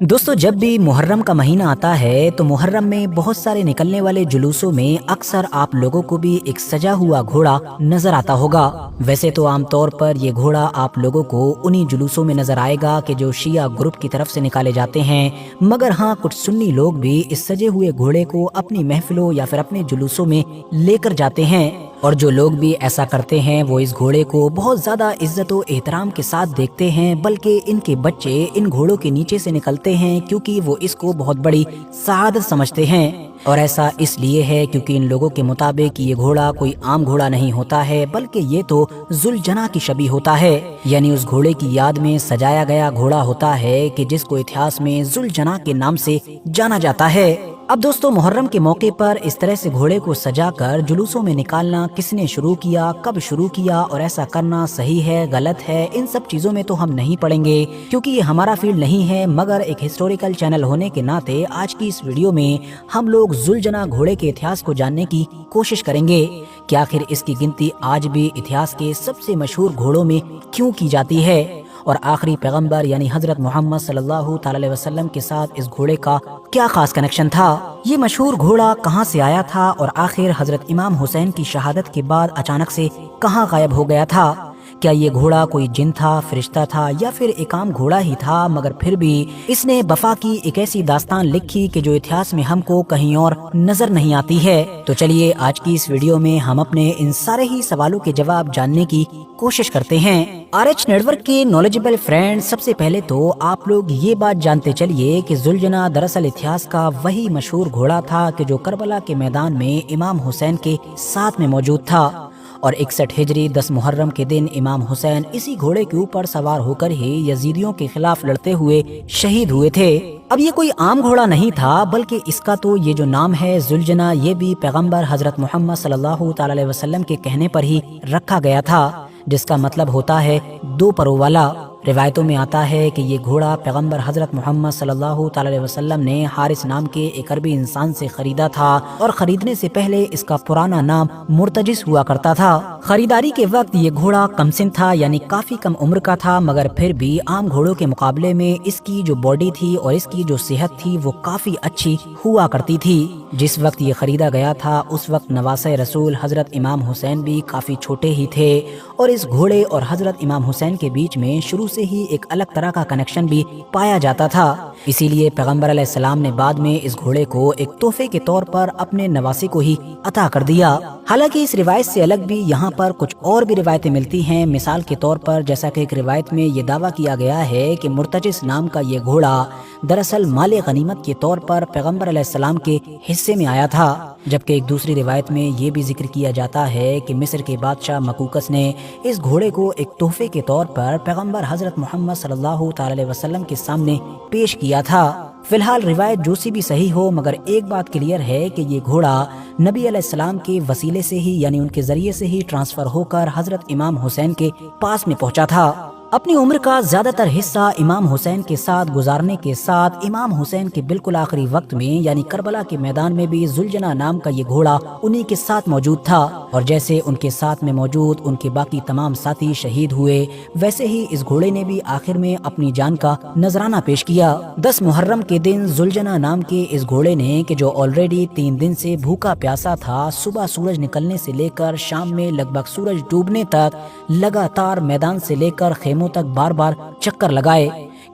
दोस्तों जब भी मुहर्रम का महीना आता है तो मुहर्रम में बहुत सारे निकलने वाले जुलूसों में अक्सर आप लोगों को भी एक सजा हुआ घोड़ा नजर आता होगा। वैसे तो आमतौर पर ये घोड़ा आप लोगों को उन्हीं जुलूसों में नजर आएगा कि जो शिया ग्रुप की तरफ से निकाले जाते हैं, मगर हाँ कुछ सुन्नी लोग भी इस सजे हुए घोड़े को अपनी महफिलों या फिर अपने जुलूसों में लेकर जाते हैं। और जो लोग भी ऐसा करते हैं वो इस घोड़े को बहुत ज्यादा इज्जत और एहतराम के साथ देखते हैं, बल्कि इनके बच्चे इन घोड़ों के नीचे से निकलते हैं क्योंकि वो इसको बहुत बड़ी सआदत समझते हैं। और ऐसा इसलिए है क्योंकि इन लोगों के मुताबिक ये घोड़ा कोई आम घोड़ा नहीं होता है, बल्कि ये तो जुलजना की शबी होता है, यानी उस घोड़े की याद में सजाया गया घोड़ा होता है कि जिसको इतिहास में जुलजना के नाम से जाना जाता है। अब दोस्तों मुहर्रम के मौके पर इस तरह से घोड़े को सजाकर जुलूसों में निकालना किसने शुरू किया, कब शुरू किया और ऐसा करना सही है गलत है, इन सब चीजों में तो हम नहीं पड़ेंगे क्योंकि ये हमारा फील्ड नहीं है। मगर एक हिस्टोरिकल चैनल होने के नाते आज की इस वीडियो में हम लोग जुलजना घोड़े के इतिहास को जानने की कोशिश करेंगे कि आखिर इसकी गिनती आज भी इतिहास के सबसे मशहूर घोड़ों में क्यों की जाती है और आखिरी पैगंबर यानी हजरत मोहम्मद सल्लल्लाहु अलैहि वसल्लम के साथ इस घोड़े का क्या खास कनेक्शन था। ये मशहूर घोड़ा कहाँ से आया था और आखिर हजरत इमाम हुसैन की शहादत के बाद अचानक से कहाँ गायब हो गया था। क्या ये घोड़ा कोई जिन था, फरिश्ता था या फिर एक आम घोड़ा ही था, मगर फिर भी इसने वफा की एक ऐसी दास्तान लिखी कि जो इतिहास में हमको कहीं और नजर नहीं आती है। तो चलिए आज की इस वीडियो में हम अपने इन सारे ही सवालों के जवाब जानने की कोशिश करते हैं। RH नेटवर्क के नॉलेजेबल फ्रेंड, सबसे पहले तो आप लोग ये बात जानते चलिए कि जुलजना दरअसल इतिहास का वही मशहूर घोड़ा था कि जो करबला के मैदान में इमाम हुसैन के साथ में मौजूद था और 61 हिजरी 10 मुहर्रम के दिन इमाम हुसैन इसी घोड़े के ऊपर सवार होकर ही यजीदियों के खिलाफ लड़ते हुए शहीद हुए थे। अब ये कोई आम घोड़ा नहीं था, बल्कि इसका तो ये जो नाम है जुलजना, ये भी पैगंबर हजरत मोहम्मद सल्लल्लाहु अलैहि वसल्लम के कहने पर ही रखा गया था, जिसका मतलब होता है दो परों वाला। रिवायतों में आता है कि ये घोड़ा पैगंबर हजरत मोहम्मद सल्लल्लाहु अलैहि वसल्लम ने हारिस नाम के एक अरबी इंसान से खरीदा था और खरीदने से पहले इसका पुराना नाम मुर्तजिस हुआ करता था। खरीदारी के वक्त ये घोड़ा कमसिन था, यानी काफी कम उम्र का था, मगर फिर भी आम घोड़ों के मुकाबले में इसकी जो बॉडी थी और इसकी जो सेहत थी वो काफी अच्छी हुआ करती थी। जिस वक्त ये खरीदा गया था उस वक्त नवासे रसूल हजरत इमाम हुसैन भी काफी छोटे ही थे और इस घोड़े और हजरत इमाम हुसैन के बीच में शुरू से ही एक अलग तरह का कनेक्शन भी पाया जाता था। इसीलिए पैगंबर अलैहिस्सलाम ने बाद में इस घोड़े को एक तोहफे के तौर पर अपने नवासे को ही अता कर दिया। हालांकि इस रिवायत से अलग भी यहाँ पर कुछ और भी रिवायतें मिलती हैं। मिसाल के तौर पर जैसा कि एक रिवायत में ये दावा किया गया है कि मुर्तजिस नाम का ये घोड़ा दरअसल माले गनीमत के तौर पर पैगंबर अलैहिस्सलाम के हिस्से में आया था, जबकि एक दूसरी रिवायत में ये भी जिक्र किया जाता है कि मिस्र के बादशाह मकूकस ने इस घोड़े को एक तोहफे के तौर पर पैगंबर हजरत मोहम्मद सल्लल्लाहु अलैहि वसल्लम के सामने पेश किया था। फिलहाल रिवायत जो सी भी सही हो, मगर एक बात क्लियर है कि ये घोड़ा नबी अलैहिस्सलाम के वसीले से ही यानी उनके जरिए से ही ट्रांसफर होकर हजरत इमाम हुसैन के पास में पहुंचा था। अपनी उम्र का ज्यादातर हिस्सा इमाम हुसैन के साथ गुजारने के साथ इमाम हुसैन के बिल्कुल आखिरी वक्त में यानी करबला के मैदान में भी जुलजना नाम का ये घोड़ा उन्हीं के साथ मौजूद था और जैसे उनके साथ में मौजूद उनके बाकी तमाम साथी शहीद हुए, वैसे ही इस घोड़े ने भी आखिर में अपनी जान का नजराना पेश किया। 10 मुहर्रम के दिन जुलजना नाम के इस घोड़े ने कि जो ऑलरेडी 3 दिन से भूखा प्यासा था, सुबह सूरज निकलने से लेकर शाम में लगभग सूरज डूबने तक लगातार मैदान से लेकर तक बार बार चक्कर लगाए।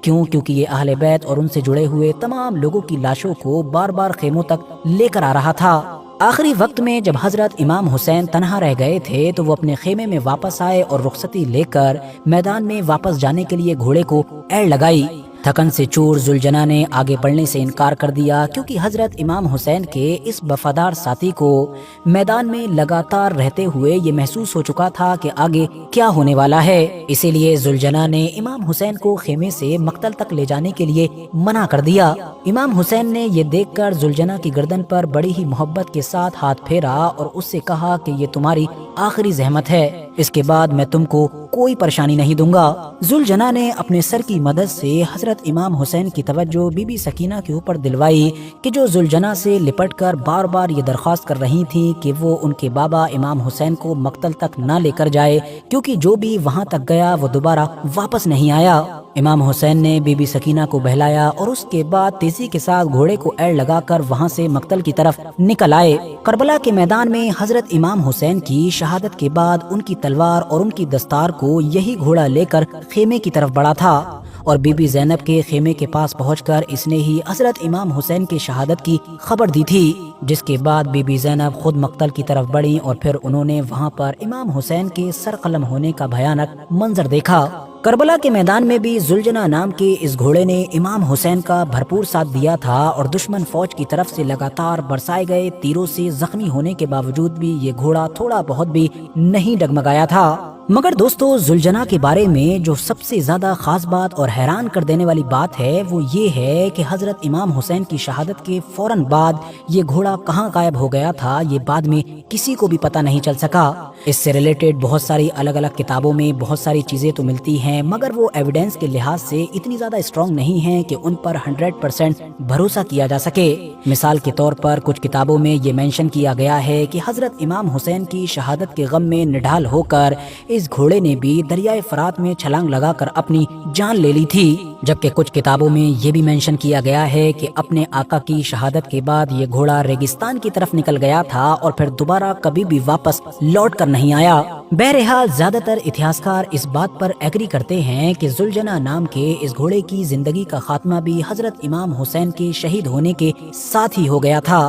क्योंकि ये अहले बैत और उनसे जुड़े हुए तमाम लोगों की लाशों को बार बार खेमों तक लेकर आ रहा था। आखिरी वक्त में जब हजरत इमाम हुसैन तन्हा रह गए थे तो वो अपने खेमे में वापस आए और रुखसती लेकर मैदान में वापस जाने के लिए घोड़े को एड़ लगाई। थकन से चूर जुलजना ने आगे बढ़ने से इनकार कर दिया क्योंकि हजरत इमाम हुसैन के इस वफादार साथी को मैदान में लगातार रहते हुए ये महसूस हो चुका था कि आगे क्या होने वाला है। इसीलिए जुलजना ने इमाम हुसैन को खेमे से मक्तल तक ले जाने के लिए मना कर दिया। इमाम हुसैन ने ये देखकर जुलजना की गर्दन पर बड़ी ही मोहब्बत के साथ हाथ फेरा और उससे कहा कि ये तुम्हारी आखिरी जहमत है, इसके बाद मैं तुमको कोई परेशानी नहीं दूंगा। जुलजना ने अपने सर की मदद से हजरत इमाम हुसैन की तवज्जो बीबी सकीना के ऊपर दिलवाई कि जो जुलजना से लिपटकर बार बार ये दरख्वास्त कर रही थी कि वो उनके बाबा इमाम हुसैन को मक्तल तक ना लेकर जाए, क्योंकि जो भी वहां तक गया वो दोबारा वापस नहीं आया। इमाम हुसैन ने बीबी सकीना को बहलाया और उसके बाद तेजी के साथ घोड़े को एड़ लगाकर वहां से मक्तल की तरफ निकल आए। करबला के मैदान में हजरत इमाम हुसैन की शहादत के बाद उनकी तलवार और उनकी दस्तार को यही घोड़ा लेकर खेमे की तरफ बढ़ा था और बीबी ज़ैनब के खेमे के पास पहुंचकर इसने ही हजरत इमाम हुसैन की शहादत की खबर दी थी, जिसके बाद बीबी ज़ैनब खुद मक्तल की तरफ बढ़ी और फिर उन्होंने वहां पर इमाम हुसैन के सर कलम होने का भयानक मंजर देखा। करबला के मैदान में भी जुलजना नाम के इस घोड़े ने इमाम हुसैन का भरपूर साथ दिया था और दुश्मन फौज की तरफ से लगातार बरसाए गए तीरों से जख्मी होने के बावजूद भी ये घोड़ा थोड़ा बहुत भी नहीं डगमगाया था। मगर दोस्तों, जुलजना के बारे में जो सबसे ज्यादा खास बात और हैरान कर देने वाली बात है वो ये है कि हजरत इमाम हुसैन की शहादत के फौरन बाद ये घोड़ा कहाँ गायब हो गया था, ये बाद में किसी को भी पता नहीं चल सका। इससे रिलेटेड बहुत सारी अलग अलग किताबों में बहुत सारी चीजें तो मिलती हैं, मगर वो एविडेंस के लिहाज से इतनी ज्यादा स्ट्रॉन्ग नहीं है कि उन पर 100% भरोसा किया जा सके। मिसाल के तौर पर कुछ किताबों में ये मेंशन किया गया है कि हजरत इमाम हुसैन की शहादत के गम में निढाल होकर इस घोड़े ने भी दरियाए फरात में छलांग लगाकर अपनी जान ले ली थी, जबकि कुछ किताबों में ये भी मेंशन किया गया है कि अपने आका की शहादत के बाद ये घोड़ा रेगिस्तान की तरफ निकल गया था और फिर दोबारा कभी भी वापस लौट कर नहीं आया। बहरहाल ज्यादातर इतिहासकार इस बात पर एग्री करते हैं कि जुलजना नाम के इस घोड़े की जिंदगी का खात्मा भी हजरत इमाम हुसैन के शहीद होने के साथ ही हो गया था।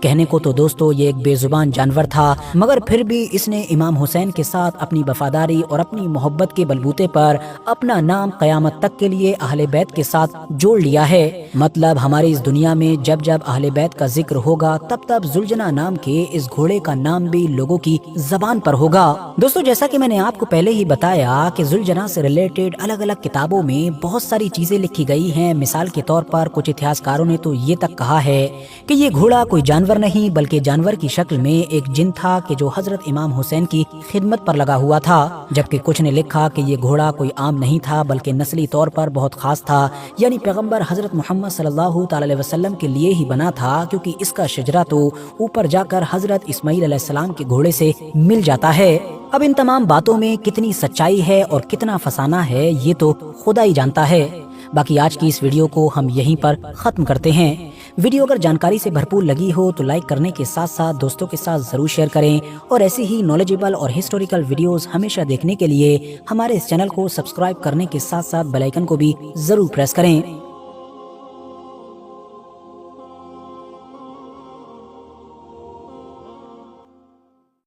कहने को तो दोस्तों ये एक बेजुबान जानवर था, मगर फिर भी इसने इमाम हुसैन के साथ अपनी वफादारी और अपनी मोहब्बत के बलबूते पर अपना नाम कयामत तक के लिए अहले बैत के साथ जोड़ लिया है। मतलब हमारी इस दुनिया में जब जब अहले बैत का जिक्र होगा तब तब जुलजना नाम के इस घोड़े का नाम भी लोगों की जबान पर होगा। दोस्तों, जैसा कि मैंने आपको पहले ही बताया कि जुलजना से रिलेटेड अलग अलग किताबों में बहुत सारी चीजें लिखी गई हैं। मिसाल के तौर पर कुछ इतिहासकारों ने तो ये तक कहा है कि ये घोड़ा कोई जानवर नहीं बल्कि जानवर की शक्ल में एक जिन था कि जो हजरत इमाम हुसैन की खिदमत पर लगा हुआ था, जबकि कुछ ने लिखा कि ये घोड़ा कोई आम नहीं था बल्कि नस्ली तौर पर बहुत खास था, यानी पैगंबर हजरत मोहम्मद सल्लल्लाहु अलैहि वसल्लम के लिए ही बना था, क्योंकि इसका शजरा तो ऊपर जाकर हजरत इस्माइल अलैहिस्सलाम के घोड़े से मिल जाता है। अब इन तमाम बातों में कितनी सच्चाई है और कितना फसाना है ये तो खुदा ही जानता है। बाकी आज की इस वीडियो को हम यहीं पर खत्म करते हैं। वीडियो अगर जानकारी से भरपूर लगी हो तो लाइक करने के साथ साथ दोस्तों के साथ जरूर शेयर करें और ऐसे ही नॉलेजेबल और हिस्टोरिकल वीडियोस हमेशा देखने के लिए हमारे इस चैनल को सब्सक्राइब करने के साथ साथ बेल आइकन को भी जरूर प्रेस करें।